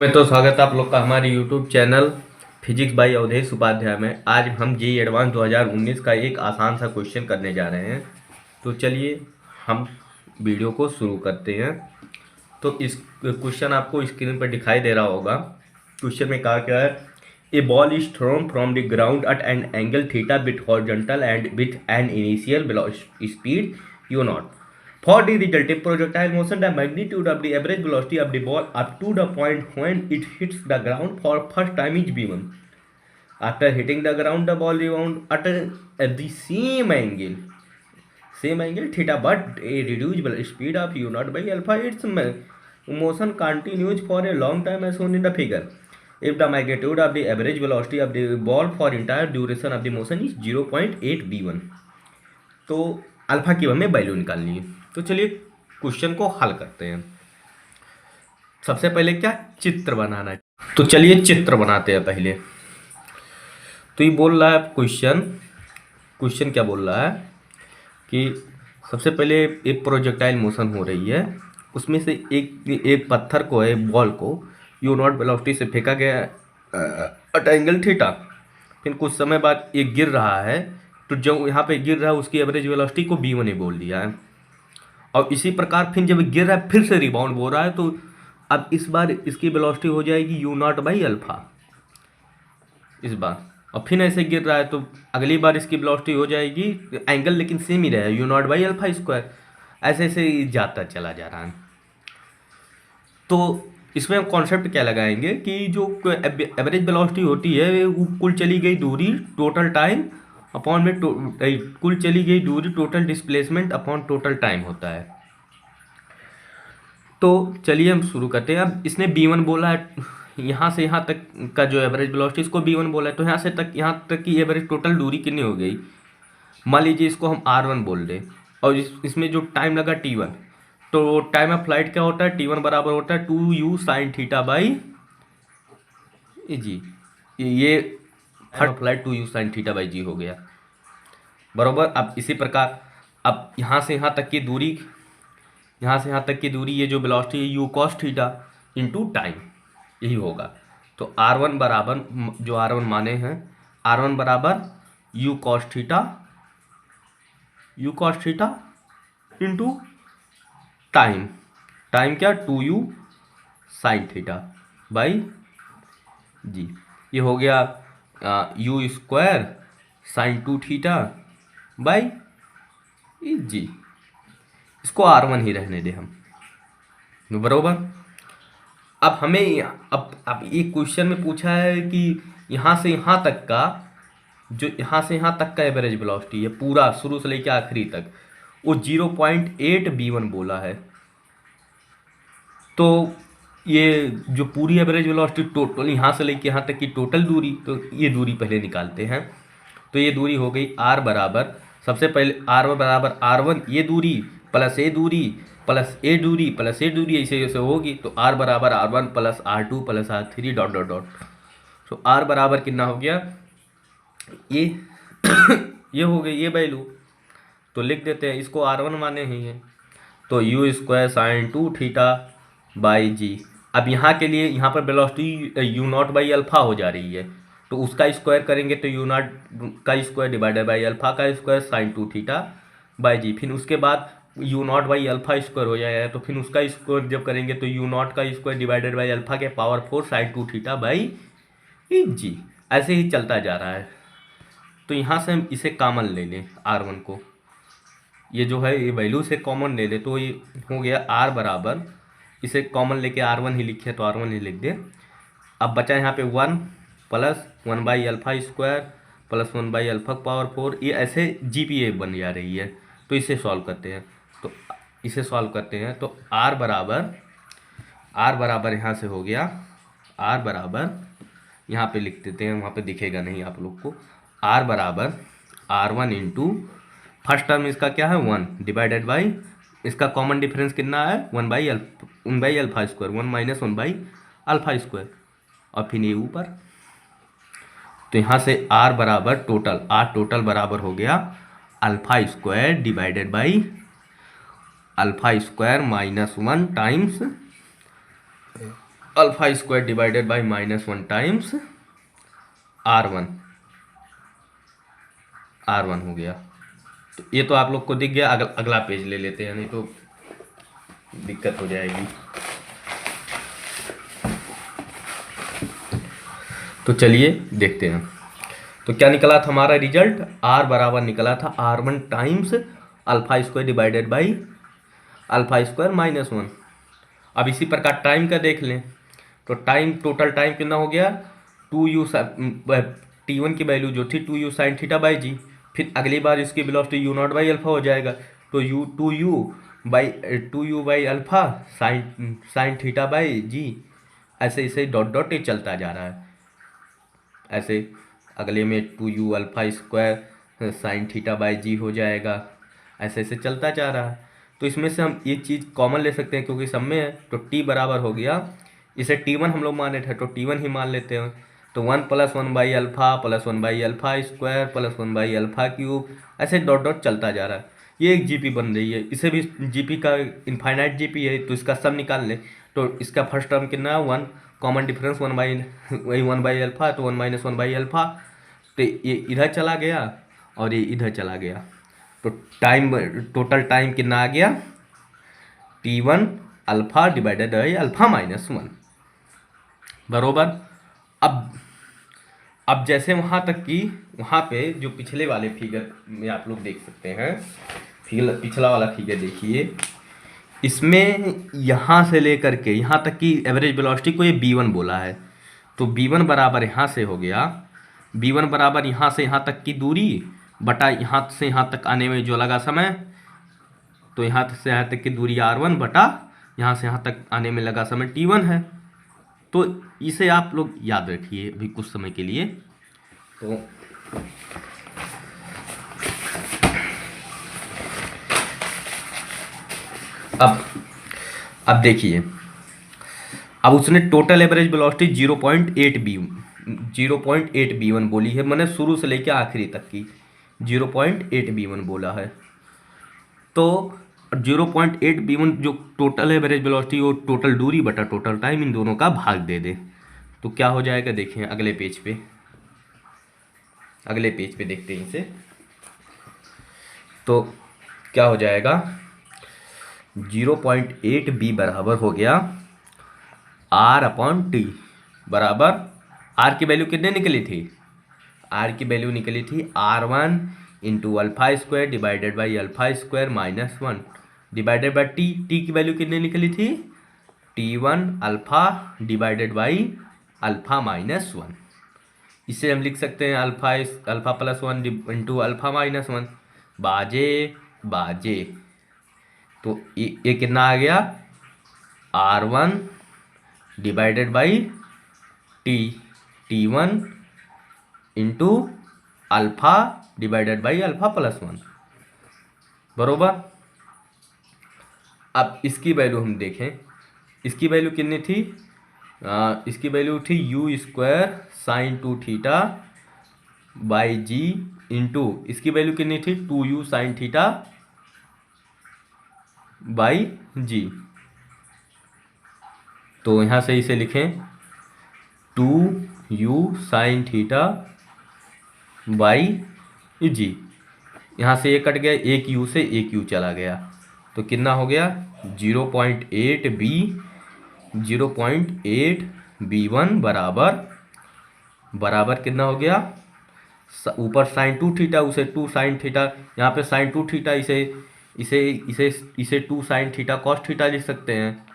मैं तो स्वागत है आप लोग का हमारे YouTube channel physics by Awadhesh Upadhyay में। आज हम जेईई एडवांस 2019 का एक आसान सा क्वेश्चन करने जा रहे हैं। तो चलिए हम वीडियो को शुरू करते हैं। तो इस क्वेश्चन आपको स्क्रीन पर दिखाई दे रहा होगा। क्वेश्चन में कहा क्या है, a ball is thrown from the ground at an angle theta with horizontal and with an initial speed u naught. For the resulting projectile motion, the magnitude of the average velocity of the ball up to the point when it hits the ground for first time is v1. After hitting the ground, the ball rebound at the same angle theta, but a reducible speed of u naught by alpha. Its motion continues for a long time as shown in the figure. If the magnitude of the average velocity of the ball for entire duration of the motion is 0.8 v1. तो alpha की हमें value निकालनी है। तो चलिए question को हल करते हैं। सबसे पहले क्या चित्र बनाना है, तो चलिए चित्र बनाते हैं पहले। तो ये बोल रहा है क्वेश्चन क्या बोल रहा है कि सबसे पहले एक प्रोजेक्टाइल मोशन हो रही है, उसमें से एक पत्थर को है, बॉल को यू नॉट वेलोसिटी से फेंका गया एट एंगल थीटा। फिर कुछ समय बाद ये गिर रहा है, तो जो यहाँ पे गिर रहा है उसकी एवरेज वेलोसिटी को v1 ही बोल दिया है। और इसी प्रकार फिर जब गिर रहा है फिर से रिबाउंड हो रहा है, तो अब इस बार इसकी वेलोसिटी हो जाएगी u नॉट बाई अल्फा इस बार। और फिर ऐसे गिर रहा है तो अगली बार इसकी वेलोसिटी हो जाएगी, एंगल लेकिन सेम ही रहेगा, u naught by alpha square. ऐसे ऐसे जाता चला जा रहा है। तो इसमें हम कॉन्सेप्ट क्या लगाएंगे कि जो एवरेज वेलोसिटी होती है वो कुल चली गई दूरी टोटल टाइम अपॉन में कुल चली गई दूरी total displacement upon total time होता है। तो चलिए हम शुरू करते हैं। अब इसने b1 बोला है, यहाँ से यहाँ तक का जो एवरेज वेलोसिटी इसको b1 बोला है, तो यहाँ तक की एवरेज टोटल दूरी कितनी हो गई। मान लीजिए इसको हम r1 बोल दें, और इसमें जो टाइम लगा t1, तो टाइम ऑफ फ्लाइट क्या होता है, t1 बराबर होता है 2u sine theta by g. ये time of flight 2u sine theta by g हो गया बराबर। अब इसी प्रकार अब यहाँ से यहाँ तक की दूरी ये जो वेलोसिटी है you cos theta into time, यही होगा। तो r1 बराबर, जो r1 माने हैं, r1 बराबर u cos theta into time क्या 2u sine theta by g. ये हो गया u square sine 2 theta by g. इसको r1 ही रहने दे हम बरोबर। अब हमें अब एक क्वेश्चन में पूछा है कि यहाँ से यहाँ तक का एवरेज वेलोसिटी है पूरा शुरू से लेकर आखिरी तक, वो 0.8 v1 बोला है। तो ये जो पूरी एवरेज वेलोसिटी टोटल यहाँ से लेकर यहाँ तक की टोटल दूरी, तो ये दूरी पहले निकालते हैं। तो ये दूरी हो गई r बराबर, सबसे पहले r बराबर r1 ये दूरी प्लस ए दूरी प्लस ए दूरी प्लस ए दूरी, ऐसे ऐसे होगी। तो r बराबर r1 plus r2 plus r3 dot dot dot. तो r बराबर कितना हो गया, ये ये हो गई ये वैल्यू। तो लिख देते हैं, इसको r1 माने ही है, तो u square sine 2 theta by g. अब यहाँ के लिए यहाँ पर velocity u naught by alpha हो जा रही है, तो उसका स्क्वायर करेंगे तो यू नॉट का स्क्वायर डिवाइडेड बाई अल्फा का square sine 2 theta by g. फिर उसके बाद u naught by alpha square हो जाएगा, तो फिर उसका स्क्वायर जब करेंगे तो यू नॉट का स्क्वायर डिवाइडेड बाई अल्फा के power 4 sign 2 theta by g. ऐसे ही चलता जा रहा है। तो यहाँ से हम इसे कॉमन ले लें r1 को, ये जो है ये वैल्यू से कॉमन ले ले, तो ये हो गया r बराबर, इसे कॉमन लेके r1 ही लिखे तो r1 ही लिख दे। अब बचा यहाँ पे 1 plus 1 by alpha square plus 1 by alpha power 4, ये ऐसे GPA बन जा रही है। तो इसे सॉल्व करते हैं, तो r बराबर यहाँ से हो गया, r बराबर यहाँ पे लिख देते हैं, वहाँ पे दिखेगा नहीं आप लोग को। r बराबर r1 इंटू फर्स्ट टर्म इसका क्या है 1 डिवाइडेड बाई इसका कॉमन डिफरेंस कितना है 1 by alpha square, 1 minus 1 by alpha square, और फिर ये ऊपर। तो यहाँ से r बराबर टोटल बराबर हो गया alpha square divided by alpha square minus 1 times alpha square divided by -1 times R1 हो गया। तो ये तो आप लोग को दिख गया। अगला पेज ले लेते हैं, नहीं तो दिक्कत हो जाएगी। तो चलिए देखते हैं। तो क्या निकला था हमारा रिजल्ट? R बराबर निकला था R1 times alpha square divided by alpha square -1। अब इसी प्रकार टाइम का देख लें। तो टाइम, टोटल टाइम कितना हो गया? 2u T1 की वैल्यू जो थी 2u sine theta by g. फिर अगली बार इसकी velocity u naught by alpha हो जाएगा। तो two u by alpha sine theta by g. ऐसे ऐसे डॉट डॉट ये चलता जा रहा है। ऐसे अगले में 2u alpha square sine theta by g हो जाएगा। ऐसे ऐसे चलता जा रहा है। तो इसमें से हम ये चीज़ कॉमन ले सकते हैं क्योंकि सब में है। तो t बराबर हो गया, इसे T1 हम लोग माने थे तो T1 ही मान लेते हैं। तो 1 + 1 by alpha plus 1 by alpha square plus 1 by alpha cube, ऐसे डॉट डॉट चलता जा रहा है। ये एक जीपी बन रही है। इसे भी जीपी का इनफाइनाइट जीपी है, तो इसका सब निकाल लें। तो इसका फर्स्ट टर्म कितना है? 1, कॉमन डिफरेंस 1 बाई अल्फा, तो 1 - 1 बाई अल्फा। तो ये इधर चला गया और ये इधर चला गया। तो टाइम, टोटल टाइम कितना आ गया? T1 alpha divided by alpha -1 बरोबर। अब जैसे वहाँ पे जो पिछले वाले फिगर में आप लोग देख सकते हैं, पिछला वाला फिगर देखिए। इसमें यहाँ से लेकर के यहाँ तक की एवरेज वेलोसिटी को ये B1 बोला है। तो B1 बराबर यहाँ से हो गया, B1 बराबर यहाँ से यहाँ तक की दूरी बटा यहाँ से यहाँ तक आने में जो लगा समय। तो यहाँ से यहाँ तक की दूरी R1 बटा यहाँ से यहाँ तक आने में लगा समय T1 है। तो इसे आप लोग याद रखिए अभी कुछ समय के लिए। तो अब देखिए, अब उसने टोटल एवरेज वेलोसिटी 0.8 B1 बोली है। मैंने शुरू से लेकर आखिरी तक की 0.8 B1 बोला है। तो 0.8 B1 जो टोटल एवरेज वेलोसिटी वो टोटल दूरी बटा टोटल टाइम इन दोनों का भाग दे दे तो क्या हो जाएगा? देखें अगले पेज पे देखते हैं इसे। तो क्या हो जाएगा? 0.8 B बराबर हो गया R/T बराबर, R की वैल्यू कितने निकली थी? R की वैल्यू निकली थी R1 into alpha square divided by alpha square -1 divided by T की वैल्यू कितने निकली थी? T1 alpha divided by alpha -1। इसे हम लिख सकते हैं अल्फा प्लस 1 इंटू अल्फा -1 बाजे। तो ये कितना आ गया? R1 divided by T1 into alpha divided by alpha plus 1 बरोबर। अब इसकी वैल्यू हम देखें, इसकी वैल्यू कितनी थी? इसकी वैल्यू थी u square sine 2 theta by ji into इसकी वैल्यू कितनी थी? 2u sine theta by g. तो यहाँ से इसे लिखें 2u साइन थीटा बाई जी। यहाँ से ये कट गया, एक u से एक u चला गया। तो कितना हो गया? 0.8 B1 बराबर कितना हो गया? ऊपर साइन 2 थीटा उसे 2 साइन थीटा, यहाँ पे साइन 2 थीटा इसे 2 साइन थीटा कॉस थीटा लिख सकते हैं।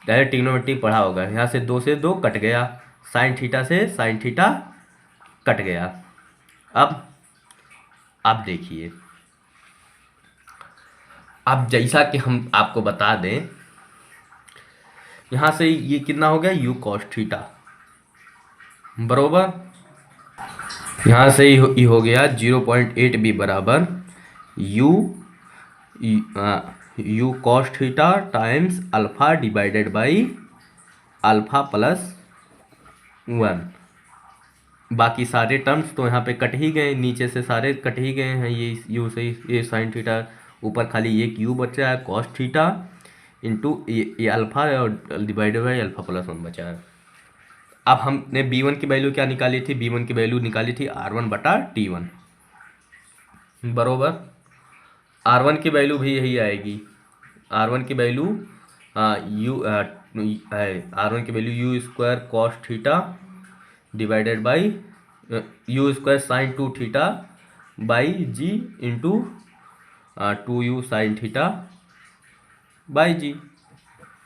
डायरेक्ट ट्रिग्नोमेट्री पढ़ा होगा। यहाँ से 2 से 2 कट गया, साइन थीटा से साइन थीटा कट गया। अब देखिए, अब जैसा कि हम आपको बता दें, यहाँ से ये कितना हो गया? u cos थीटा बरोबर। यहाँ से ये हो गया 0.8 B बराबर u cos theta times alpha divided by alpha plus 1। बाकी सारे टर्म्स तो यहाँ पे कट ही गए, नीचे से सारे कट ही गए हैं। ये u से ये साइन थीटा, ऊपर खाली एक u बचा है cos थीटा इंटू ये अल्फ़ा और डिवाइडेड बाई अल्फ़ा प्लस 1 बचा है। अब हमने b1 की वैल्यू क्या निकाली थी, b1 की वैल्यू निकाली थी r1 बटा t1 बरोबर। r1 की वैल्यू भी यही आएगी, r1 की वैल्यू r1 की value u square cos theta divided by u square sine 2 theta by ji into 2u sine theta by g.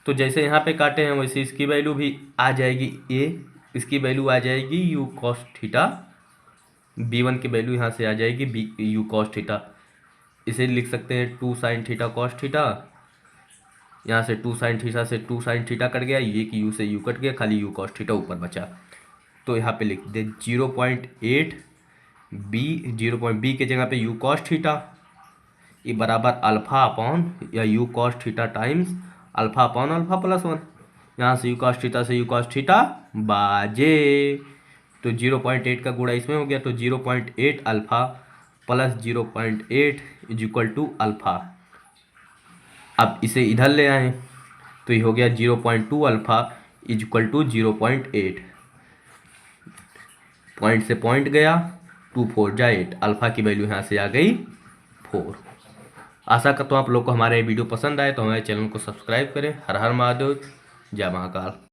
तो जैसे यहाँ पे काटे हैं वैसे इसकी वैल्यू भी आ जाएगी a, इसकी वैल्यू आ जाएगी u कॉस थीटा, b1 की वैल्यू यहाँ से आ जाएगी b u कॉस थीटा। इसे लिख सकते हैं 2 साइन थीटा कॉस थीटा, यहाँ से 2 साइन थीटा से 2 साइन थीटा कट गया, ये कि u से u कट गया, खाली u कॉस थीटा ऊपर बचा। तो यहाँ पे लिख दे 0.8 b के जगह पे u कॉस थीटा ये बराबर अल्फ़ा अपॉन या u cos theta times alpha upon alpha plus 1। यहाँ से u कॉस थीटा से u कॉस थीटा बाजे, तो 0.8 का गुणा इसमें हो गया, तो 0.8 alpha plus 0.8 is equal to alpha. अब इसे इधर ले आए तो ये हो गया 0.2 alpha is equal to 0.8, point से पॉइंट गया, 2 4 जा 8, अल्फ़ा की वैल्यू यहाँ से आ गई 4। आशा करता हूँ आप लोग को हमारा ये वीडियो पसंद आए तो हमारे चैनल को सब्सक्राइब करें। हर हर महादेव, जय महाकाल।